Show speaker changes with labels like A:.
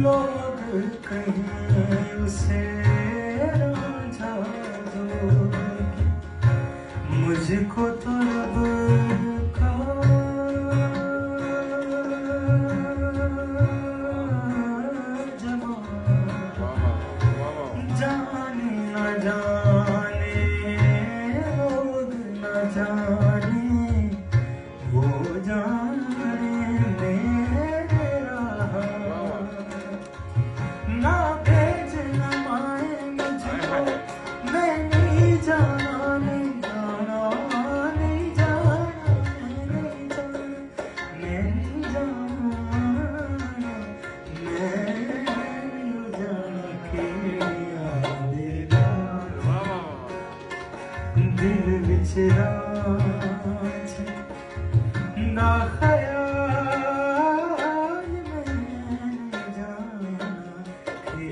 A: लोग कहीं उसे राझा दो, मुझको तो रब का जाने न जाने, लोग न जाने, वो जाने मेरा ना भेज न माए मुझको, मैं नहीं जाना, नहीं जाना, नहीं जाना, नहीं जाना, मैं नहीं जाना, मैं नहीं जाना के दिल विच राज ना ख्याल, मैं जाना के